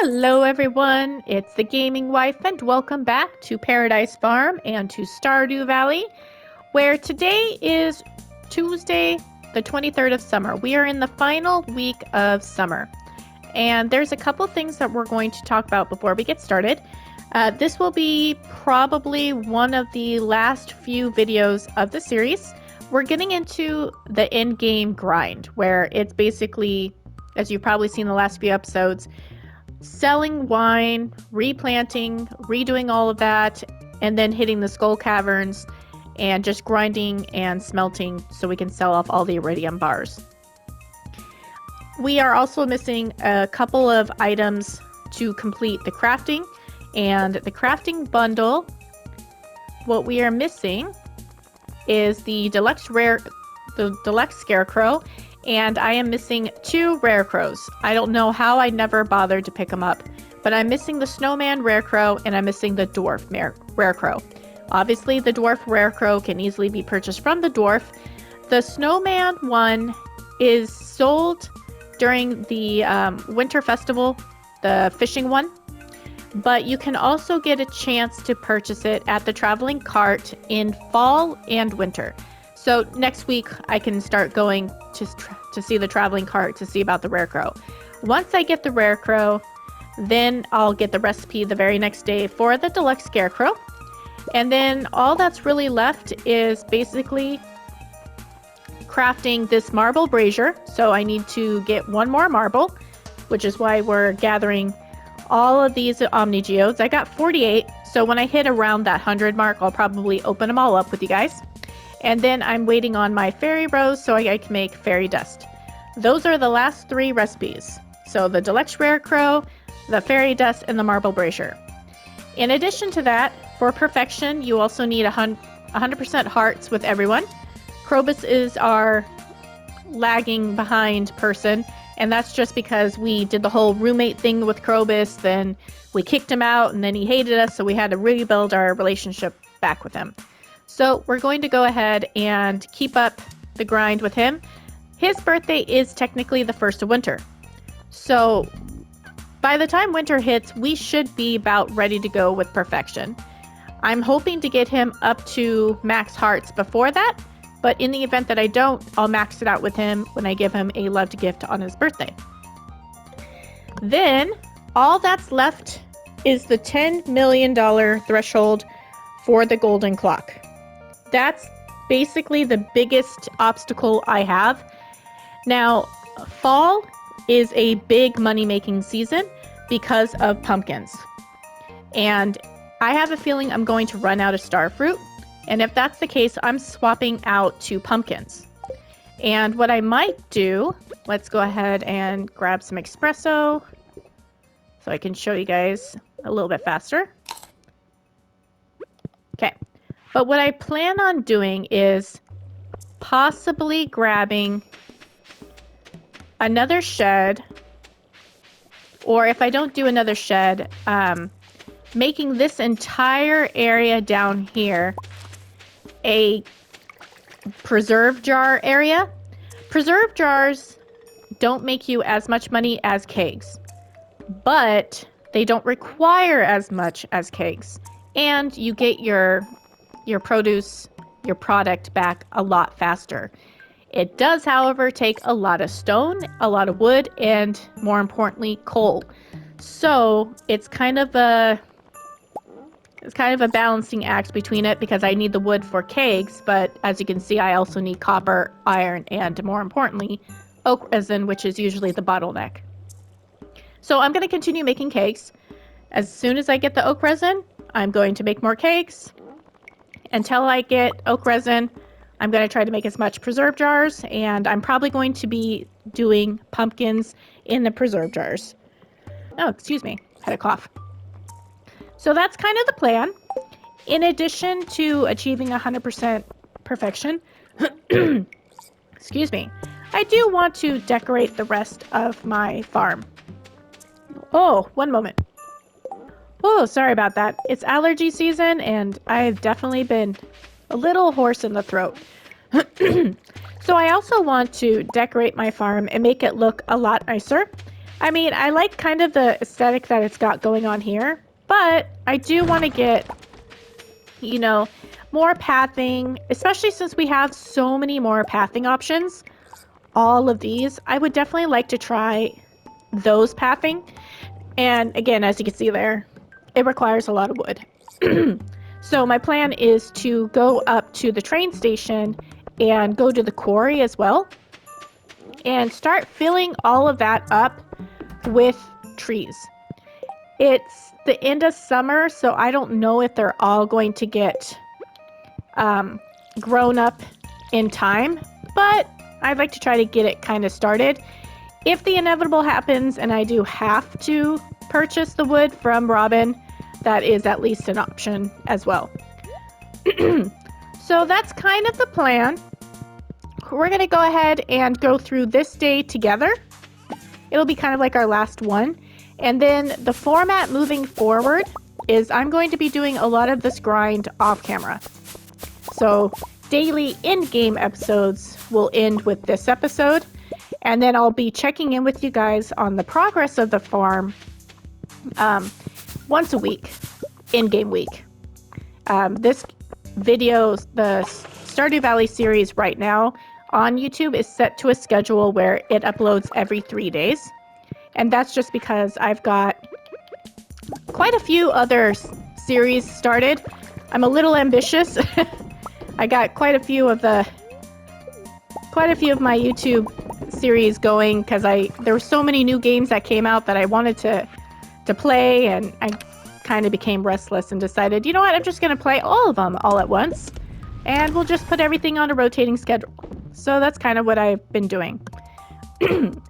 Hello everyone, it's the Gaming Wife and welcome back to Paradise Farm and to Stardew Valley, where today is Tuesday, the 23rd of summer. We are in the final week of summer, and there's a couple things that we're going to talk about before we get started. This will be probably one of the last few videos of the series. We're getting into the in-game grind, where it's basically, as you've probably seen the last few episodes, selling wine, replanting, redoing all of that, and then hitting the Skull Caverns and just grinding and smelting so we can sell off all the iridium bars. We are also missing a couple of items to complete the crafting, and the crafting bundle, what we are missing is the deluxe scarecrow, and I am missing 2 rare crows. I don't know how I never bothered to pick them up, but I'm missing the snowman rare crow and I'm missing the dwarf rare crow. Obviously, the dwarf rare crow can easily be purchased from the dwarf. The snowman one is sold during the winter festival, the fishing one, but you can also get a chance to purchase it at the traveling cart in fall and winter. So next week I can start going to see the traveling cart to see about the rare crow. Once I get the rare crow, then I'll get the recipe the very next day for the deluxe scarecrow. And then all that's really left is basically crafting this marble brazier. So I need to get 1 more marble, which is why we're gathering all of these Omni Geodes. I got 48, so when I hit around that 100 mark, I'll probably open them all up with you guys. And then I'm waiting on my fairy rose so I can make fairy dust. Those are the last 3 recipes. So the deluxe rare crow, the fairy dust, and the marble brazier. In addition to that, for perfection, you also need 100% hearts with everyone. Krobus is our lagging behind person, and that's just because we did the whole roommate thing with Krobus, then we kicked him out, and then he hated us, so we had to rebuild our relationship back with him. So we're going to go ahead and keep up the grind with him. His birthday is technically the 1st of winter. So by the time winter hits, we should be about ready to go with perfection. I'm hoping to get him up to max hearts before that, but in the event that I don't, I'll max it out with him when I give him a loved gift on his birthday. Then all that's left is the $10 million threshold for the golden clock. That's basically the biggest obstacle I have. Now, fall is a big money-making season because of pumpkins. And I have a feeling I'm going to run out of star fruit. And if that's the case, I'm swapping out to pumpkins. And what I might do, let's go ahead and grab some espresso so I can show you guys a little bit faster. Okay. But what I plan on doing is possibly grabbing another shed, or if I don't do another shed, making this entire area down here a preserve jar area. Preserve jars don't make you as much money as kegs, but they don't require as much as kegs, and you get your produce, your product back a lot faster. It does, however, take a lot of stone, a lot of wood, and more importantly, coal. So it's kind of a balancing act between it, because I need the wood for kegs, but as you can see, I also need copper, iron, and more importantly, oak resin, which is usually the bottleneck. So I'm going to continue making kegs. As soon as I get the oak resin, I'm going to make more kegs. Until I get oak resin, I'm going to try to make as much preserve jars, and I'm probably going to be doing pumpkins in the preserve jars. Oh, excuse me, had a cough. So that's kind of the plan. In addition to achieving 100% perfection, excuse me, I do want to decorate the rest of my farm. Oh, one moment. Oh, sorry about that. It's allergy season, and I've definitely been a little hoarse in the throat. So I also want to decorate my farm and make it look a lot nicer. I mean, I like kind of the aesthetic that it's got going on here, but I do want to get, you know, more pathing, especially since we have so many more pathing options. All of these, I would definitely like to try those pathing. And again, as you can see there, it requires a lot of wood. So my plan is to go up to the train station and go to the quarry as well and start filling all of that up with trees. It's the end of summer, so I don't know if they're all going to get grown up in time, but I'd like to try to get it kind of started. If the inevitable happens and I do have to purchase the wood from Robin, that is at least an option as well. So that's kind of the plan. We're going to go ahead and go through this day together. It'll be kind of like our last one. And then the format moving forward is I'm going to be doing a lot of this grind off camera. So daily in-game episodes will end with this episode. And then I'll be checking in with you guys on the progress of the farm once a week, in-game week. This video, the Stardew Valley series right now on YouTube is set to a schedule where it uploads every 3 days. And that's just because I've got quite a few other series started. I'm a little ambitious. I got quite a few of my YouTube series going because there were so many new games that came out that I wanted to play, and I kind of became restless and decided, you know what, I'm just going to play all of them all at once, and we'll just put everything on a rotating schedule. So that's kind of what I've been doing.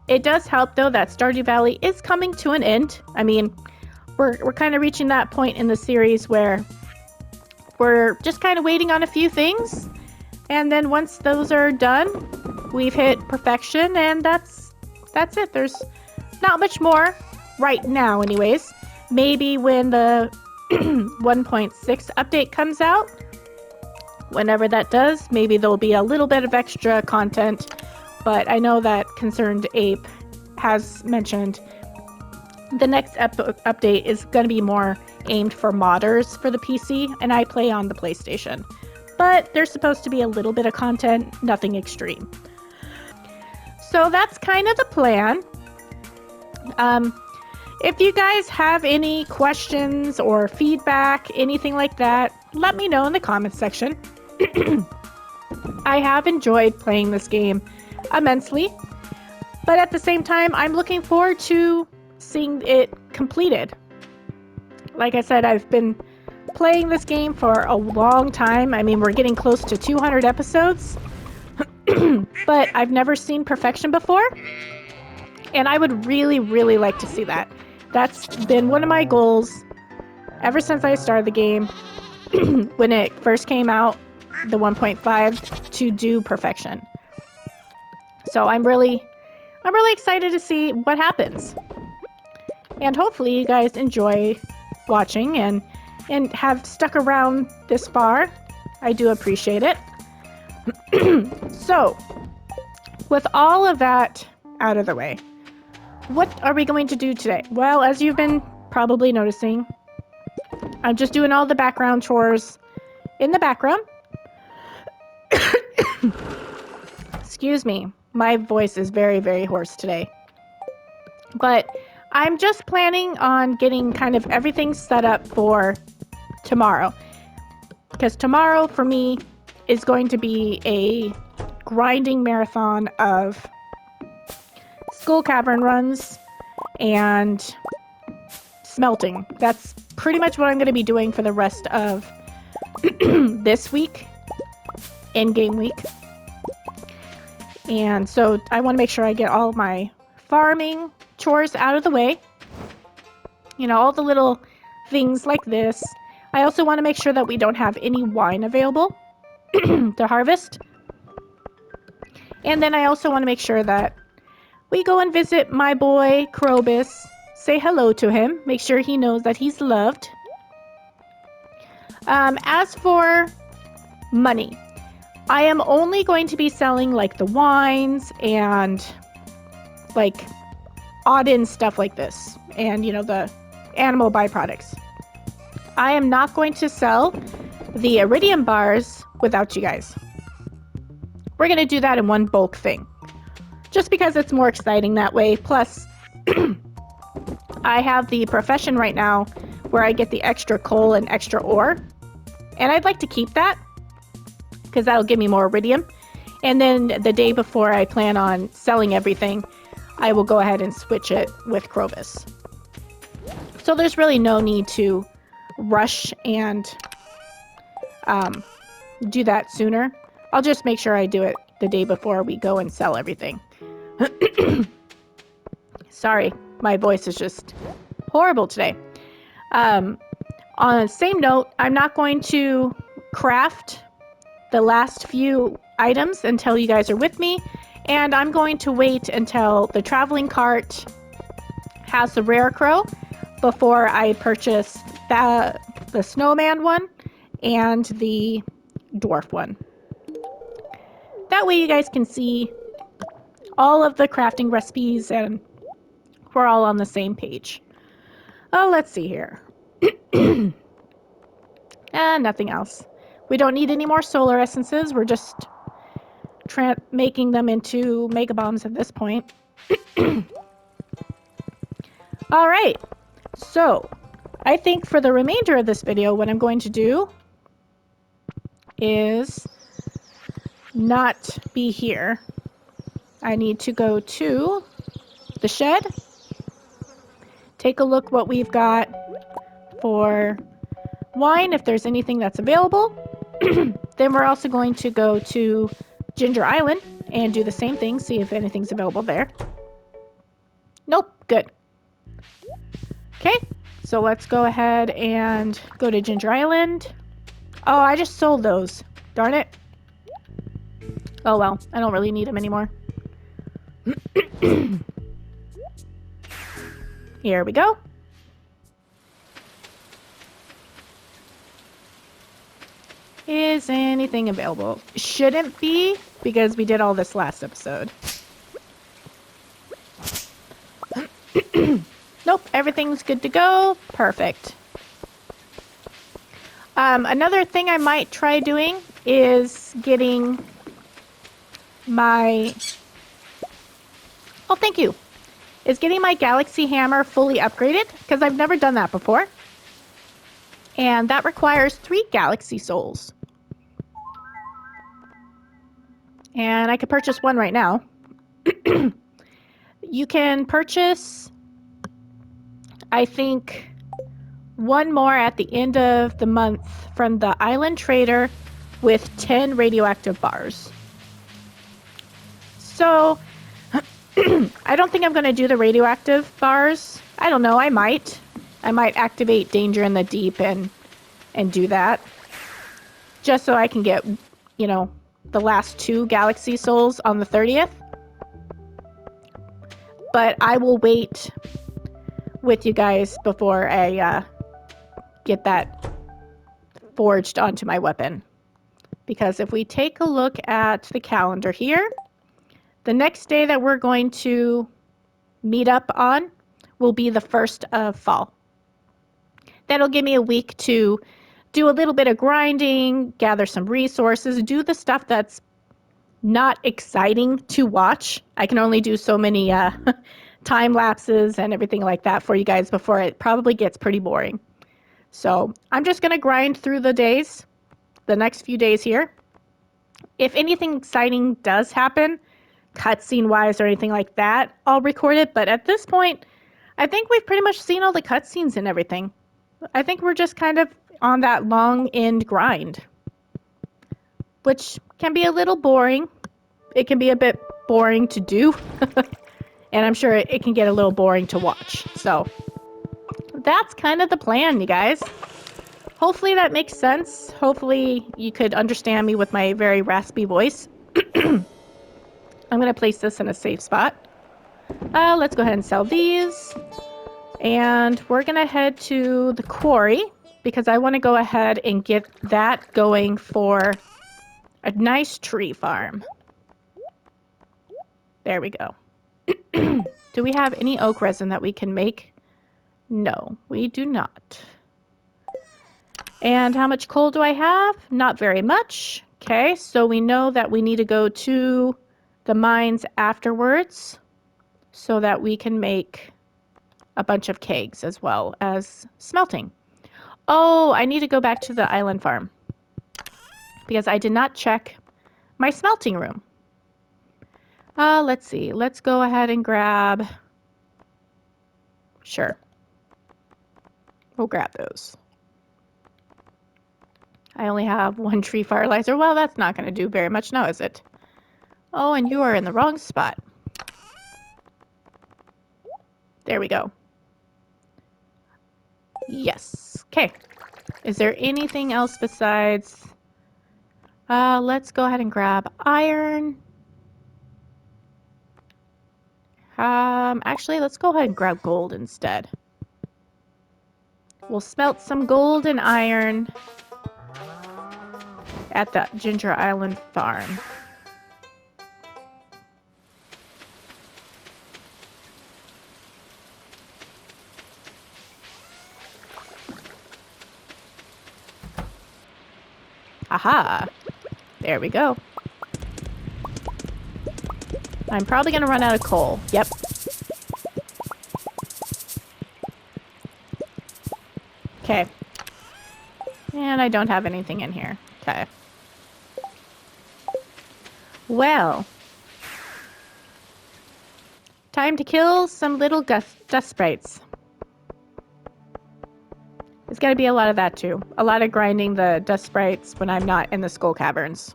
It does help, though, that Stardew Valley is coming to an end. I mean, we're kind of reaching that point in the series where we're just kind of waiting on a few things, and then once those are done, we've hit perfection, and that's it. There's not much more right now, anyways. Maybe when the 1.6 update comes out, whenever that does, maybe there'll be a little bit of extra content. But I know that Concerned Ape has mentioned the next update is going to be more aimed for modders for the PC, and I play on the PlayStation. But there's supposed to be a little bit of content, nothing extreme. So that's kind of the plan. If you guys have any questions or feedback, anything like that, let me know in the comments section. I have enjoyed playing this game immensely, but at the same time, I'm looking forward to seeing it completed. Like I said, I've been playing this game for a long time. I mean, we're getting close to 200 episodes, but I've never seen perfection before, and I would really, really like to see that. That's been one of my goals ever since I started the game, when it first came out, the 1.5, to do perfection. So I'm really excited to see what happens. And hopefully you guys enjoy watching and have stuck around this far. I do appreciate it. So, with all of that out of the way, what are we going to do today? Well, as you've been probably noticing, I'm just doing all the background chores in the background. Excuse me. My voice is very, very hoarse today. But I'm just planning on getting kind of everything set up for tomorrow. Because tomorrow, for me, is going to be a grinding marathon of Skull Cavern runs and smelting. That's pretty much what I'm going to be doing for the rest of this week, in-game week. And so I want to make sure I get all my farming chores out of the way. You know, all the little things like this. I also want to make sure that we don't have any wine available to harvest. And then I also want to make sure that we go and visit my boy Krobus, say hello to him, make sure he knows that he's loved. As for money, I am only going to be selling like the wines and like odd-in stuff like this. And, you know, the animal byproducts. I am not going to sell the iridium bars without you guys. We're going to do that in one bulk thing. Just because it's more exciting that way. Plus, I have the profession right now where I get the extra coal and extra ore. And I'd like to keep that because that'll give me more iridium. And then the day before I plan on selling everything, I will go ahead and switch it with Krobus. So there's really no need to rush and do that sooner. I'll just make sure I do it the day before we go and sell everything. Sorry, my voice is just horrible today. On the same note, I'm not going to craft the last few items until you guys are with me, and I'm going to wait until the traveling cart has the rare crow before I purchase the snowman one and the dwarf one. That way you guys can see all of the crafting recipes and we're all on the same page. Oh, let's see here. Nothing else. We don't need any more solar essences. We're just making them into mega bombs at this point. All right. So, I think for the remainder of this video, what I'm going to do is not be here. I need to go to the shed, take a look what we've got for wine, if there's anything that's available. Then we're also going to go to Ginger Island and do the same thing, see if anything's available there. Nope, good. Okay, so let's go ahead and go to Ginger Island. Oh, I just sold those. Darn it. Oh well, I don't really need them anymore. Here we go. Is anything available? Shouldn't be, because we did all this last episode. Nope, everything's good to go. Perfect. Another thing I might try doing is getting my... Oh, thank you. Is getting my galaxy hammer fully upgraded, because I've never done that before. And that requires 3 galaxy souls. And I could purchase one right now. You can purchase, I think, one more at the end of the month from the island trader with 10 radioactive bars. So, I don't think I'm going to do the radioactive bars. I don't know, I might. I might activate Danger in the Deep and do that. Just so I can get, you know, the last 2 galaxy souls on the 30th. But I will wait with you guys before I get that forged onto my weapon. Because if we take a look at the calendar here, the next day that we're going to meet up on will be the 1st of fall. That'll give me a week to do a little bit of grinding, gather some resources, do the stuff that's not exciting to watch. I can only do so many time lapses and everything like that for you guys before it probably gets pretty boring. So I'm just going to grind through the days, the next few days here. If anything exciting does happen, cutscene wise or anything like that, I'll record it. But at this point, I think we've pretty much seen all the cutscenes and everything. I think we're just kind of on that long end grind, which can be a little boring. It can be a bit boring to do, and I'm sure it can get a little boring to watch. So that's kind of the plan, you guys. Hopefully that makes sense. Hopefully you could understand me with my very raspy voice. I'm going to place this in a safe spot. Let's go ahead and sell these. And we're going to head to the quarry because I want to go ahead and get that going for a nice tree farm. There we go. Do we have any oak resin that we can make? No, we do not. And how much coal do I have? Not very much. Okay, so we know that we need to go to the mines afterwards so that we can make a bunch of kegs as well as smelting. Oh, I need to go back to the island farm because I did not check my smelting room. Let's see. Let's go ahead and grab... Sure. We'll grab those. I only have one tree fertilizer. Well, that's not going to do very much now, is it? Oh, and you are in the wrong spot. There we go. Yes. Okay. Is there anything else besides... let's go ahead and grab iron. Actually, let's go ahead and grab gold instead. We'll smelt some gold and iron at the Ginger Island farm. Aha! There we go. I'm probably going to run out of coal. Yep. Okay. And I don't have anything in here. Okay. Well. Time to kill some little dust sprites. There's got to be a lot of that too. A lot of grinding the dust sprites when I'm not in the Skull Caverns.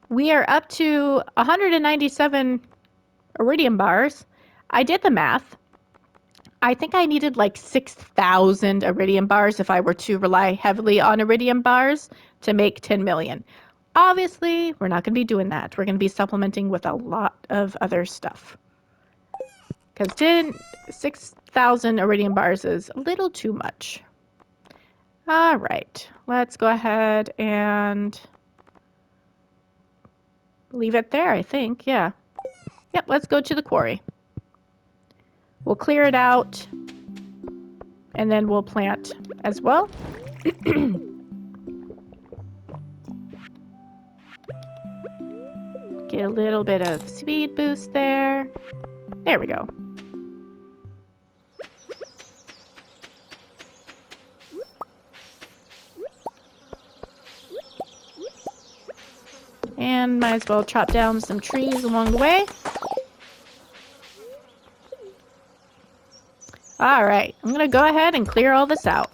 We are up to 197 iridium bars. I did the math. I think I needed like 6,000 iridium bars if I were to rely heavily on iridium bars to make 10 million. Obviously, we're not going to be doing that. We're going to be supplementing with a lot of other stuff. Because 6,000 iridium bars is a little too much. All right, let's go ahead and leave it there, I think. Yeah. Yep, let's go to the quarry. We'll clear it out, and then we'll plant as well. Get a little bit of speed boost there. There we go. And might as well chop down some trees along the way. Alright, I'm going to go ahead and clear all this out.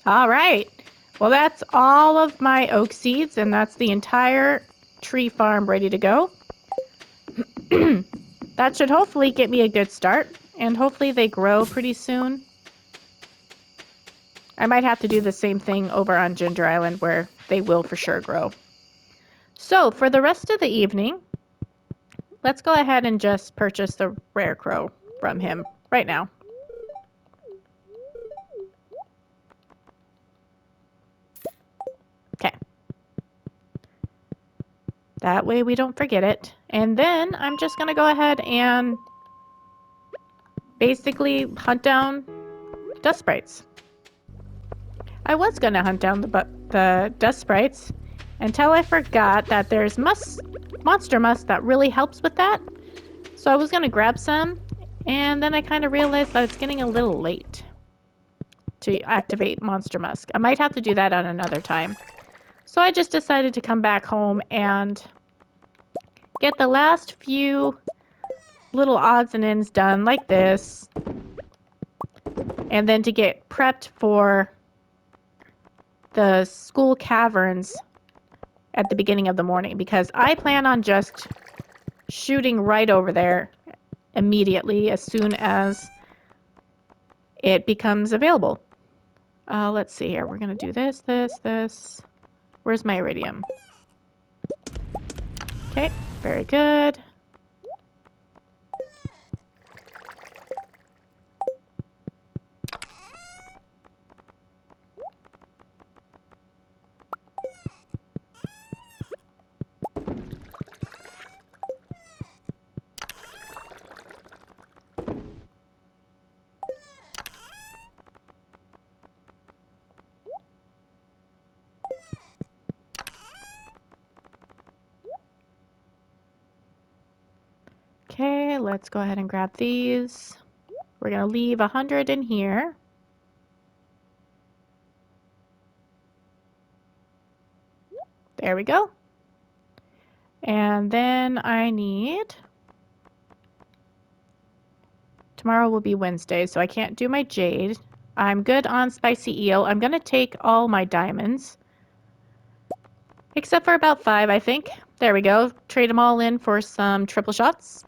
Alright, well that's all of my oak seeds, and that's the entire tree farm ready to go. That should hopefully get me a good start, and hopefully they grow pretty soon. I might have to do the same thing over on Ginger Island where they will for sure grow. So for the rest of the evening, let's go ahead and just purchase the rare crow from him right now. Okay. That way we don't forget it. And then I'm just going to go ahead and basically hunt down dust sprites. I was going to hunt down the dust sprites until I forgot that there's monster musk that really helps with that. So I was going to grab some, and then I kind of realized that it's getting a little late to activate monster musk. I might have to do that on another time. So I just decided to come back home and get the last few little odds and ends done like this, and then to get prepped for the Skull Caverns at the beginning of the morning, because I plan on just shooting right over there immediately as soon as it becomes available. Let's see here. We're going to do this. Where's my iridium? Okay, very good. Okay, let's go ahead and grab these. We're going to leave 100 in here. There we go. And then I need... Tomorrow will be Wednesday, so I can't do my jade. I'm good on spicy eel. I'm going to take all my diamonds. Except for about 5, I think. There we go. Trade them all in for some triple shots.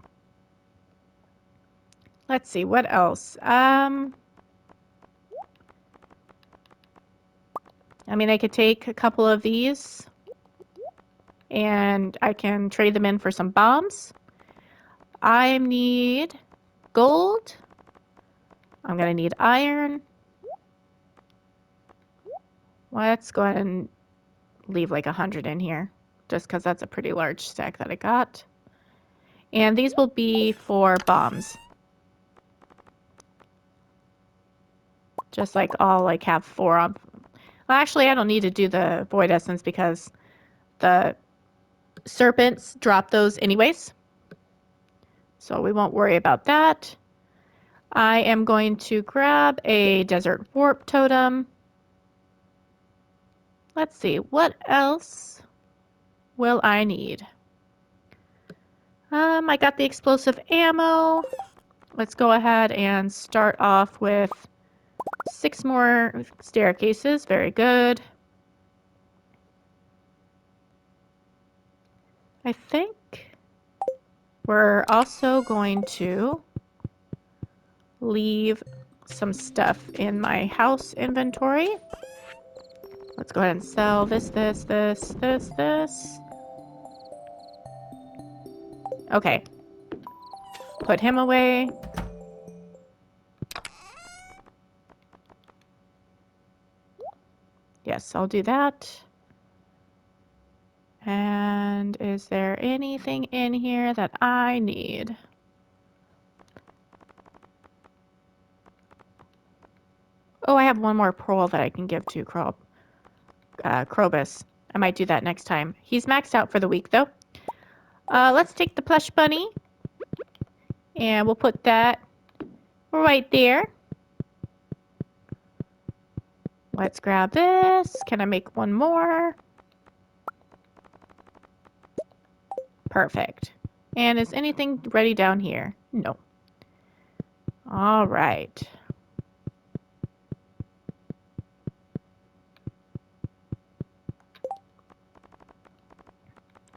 Let's see, what else? I mean, I could take a couple of these. And I can trade them in for some bombs. I need gold. I'm going to need iron. Let's go ahead and leave like 100 in here. Just because that's a pretty large stack that I got. And these will be for bombs. Just like I'll like have 4 on. Well, actually, I don't need to do the void essence because the serpents drop those anyways. So we won't worry about that. I am going to grab a desert warp totem. Let's see, what else will I need? I got the explosive ammo. Let's go ahead and start off with 6 more staircases. Very good. I think we're also going to leave some stuff in my house inventory. Let's go ahead and sell this. Okay. Put him away. Yes, I'll do that. And is there anything in here that I need? Oh, I have one more pearl that I can give to Krobus. I might do that next time. He's maxed out for the week, though. Let's take the plush bunny. And we'll put that right there. Let's grab this. Can I make one more? Perfect. And is anything ready down here? No. All right.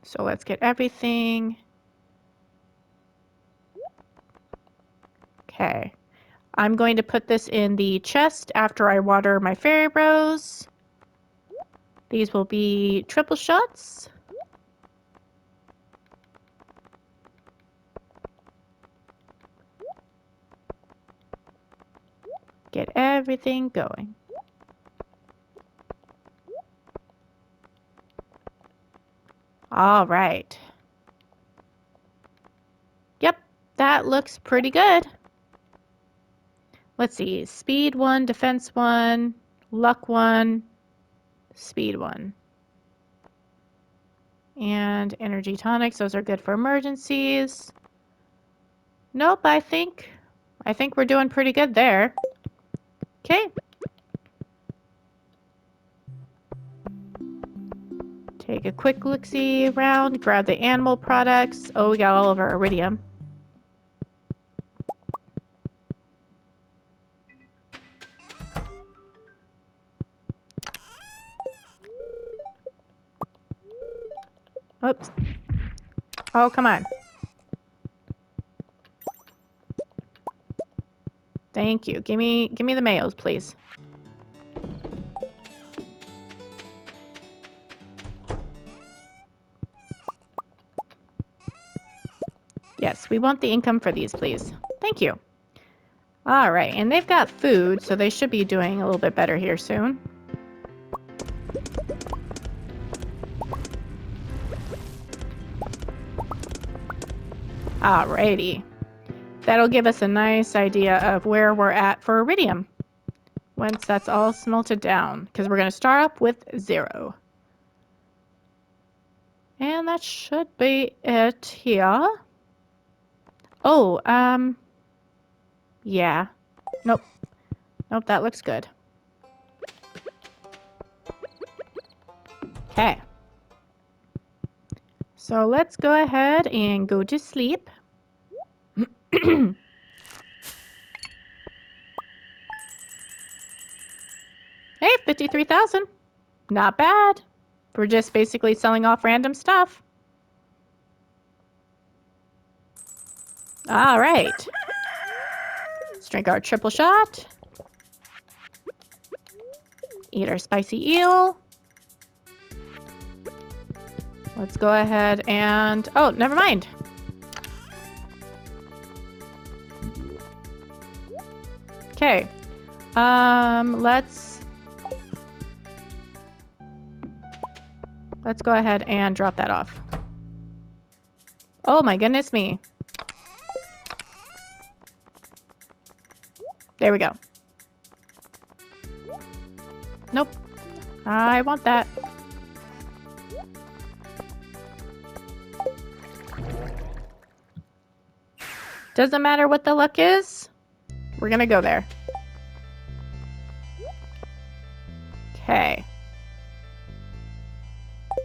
So let's get everything. Okay. I'm going to put this in the chest after I water my fairy rose. These will be triple shots. Get everything going. All right. Yep, that looks pretty good. Let's see. Speed 1, defense 1, luck 1, speed 1. And energy tonics, those are good for emergencies. Nope, I think we're doing pretty good there. Okay. Take a quick look-see around, grab the animal products. Oh, we got all of our iridium. Oops. Oh, come on. Thank you. Give me the mayos, please. Yes, we want the income for these, please. Thank you. All right, and they've got food, so they should be doing a little bit better here soon. Alrighty. That'll give us a nice idea of where we're at for iridium once that's all smelted down, because we're going to start up with 0. And that should be it here. Oh, yeah. Nope. Nope, that looks good. Okay. So let's go ahead and go to sleep. Hey, 53,000. Not bad. We're just basically selling off random stuff. All right. Let's drink our triple shot. Eat our spicy eel. Let's go ahead and... Oh, never mind. Okay. Let's go ahead and drop that off. Oh my goodness me. There we go. Nope. I want that. Doesn't matter what the luck is. We're gonna go there. Okay.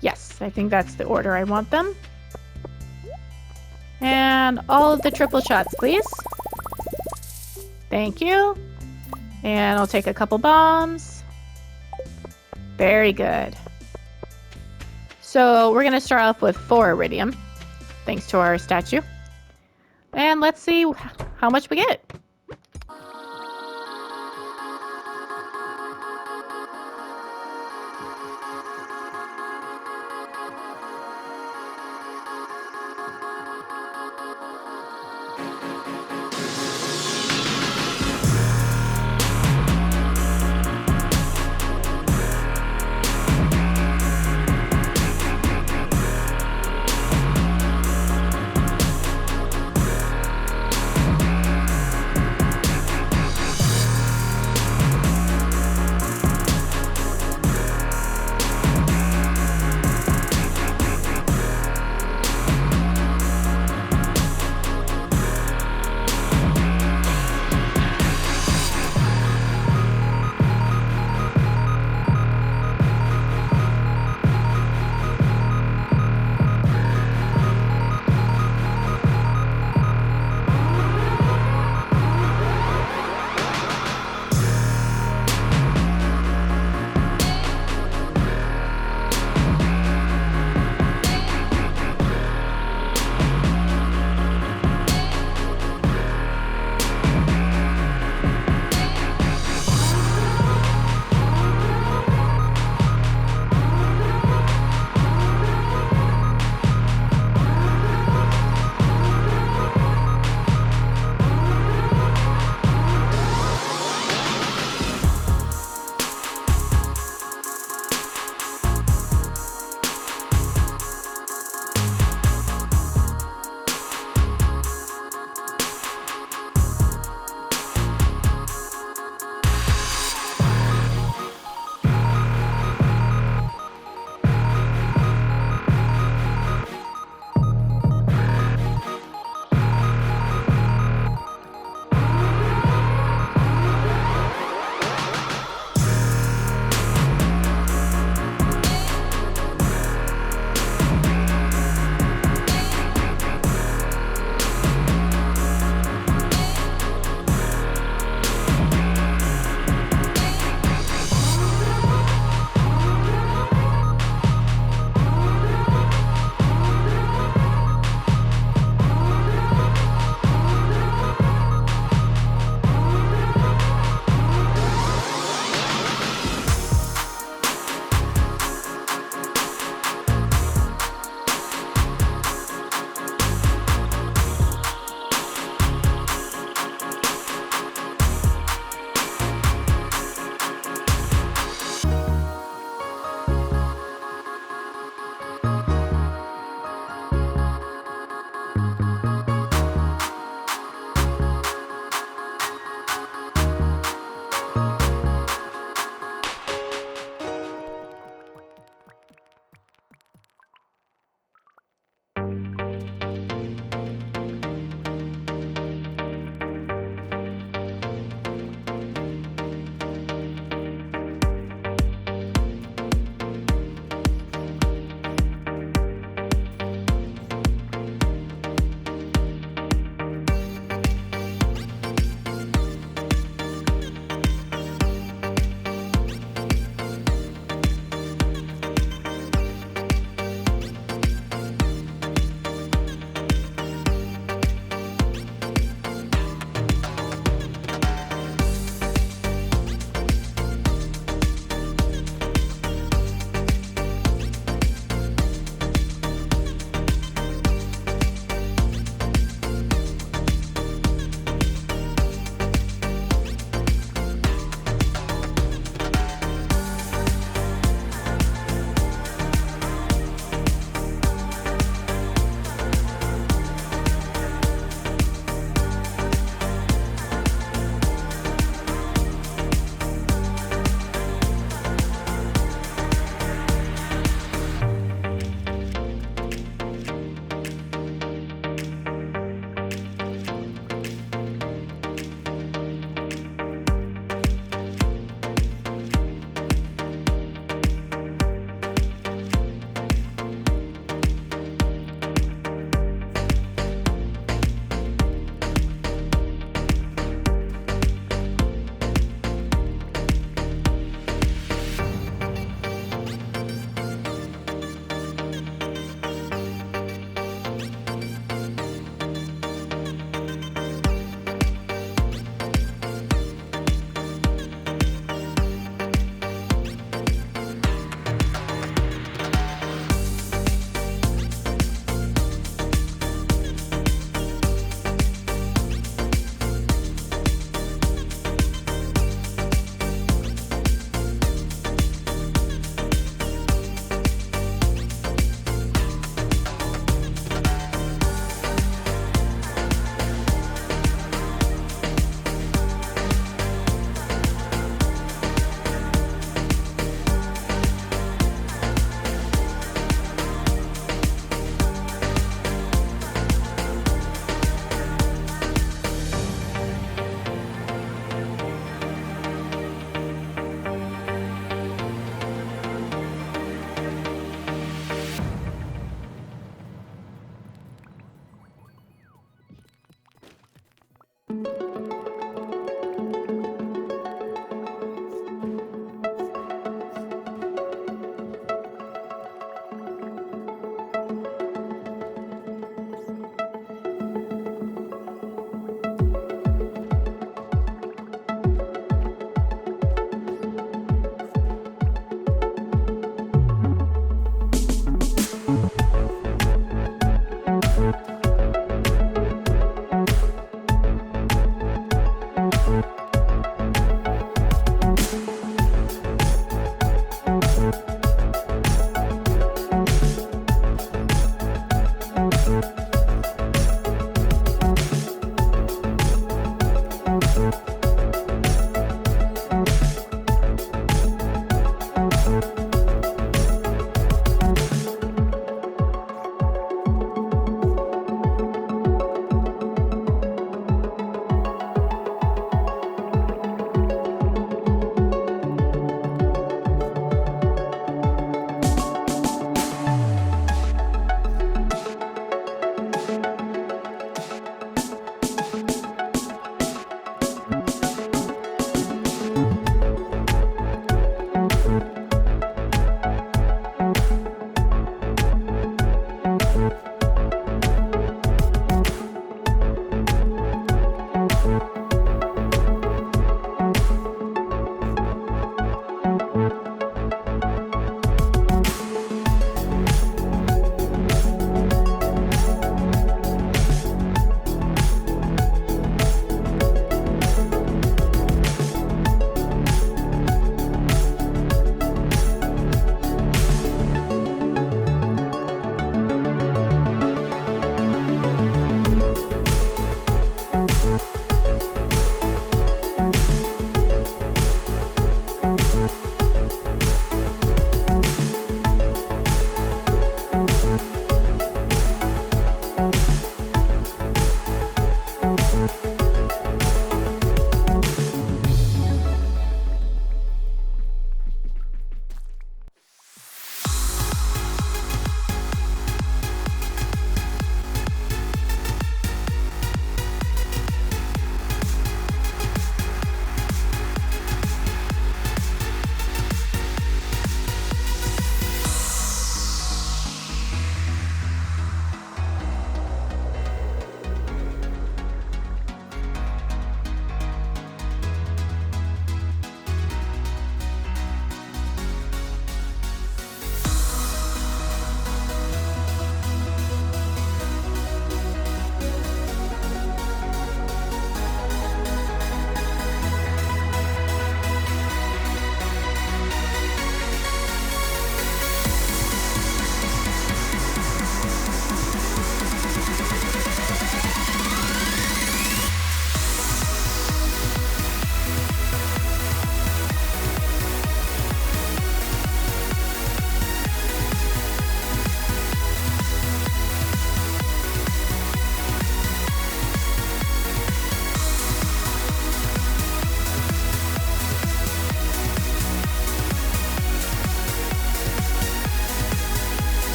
Yes, I think that's the order I want them. And all of the triple shots, please. Thank you. And I'll take a couple bombs. Very good. So we're going to start off with 4 iridium, thanks to our statue. And let's see how much we get.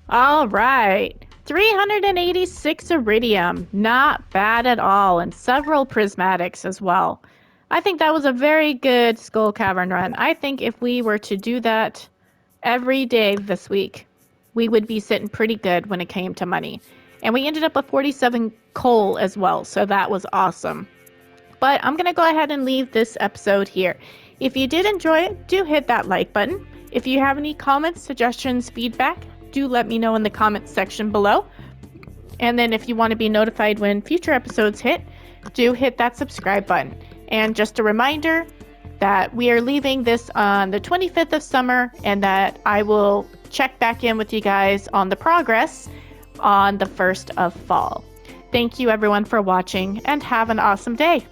All right. 386 iridium. Not bad at all. And several prismatics as well. I think that was a very good Skull Cavern run. I think if we were to do that every day this week, we would be sitting pretty good when it came to money. And we ended up with 47 coal as well, so that was awesome. But I'm going to go ahead and leave this episode here. If you did enjoy it, do hit that like button. If you have any comments, suggestions, feedback, do let me know in the comments section below. And then if you want to be notified when future episodes hit, do hit that subscribe button. And just a reminder that we are leaving this on the 25th of summer and that I will check back in with you guys on the progress on the 1st of fall. Thank you everyone for watching and have an awesome day.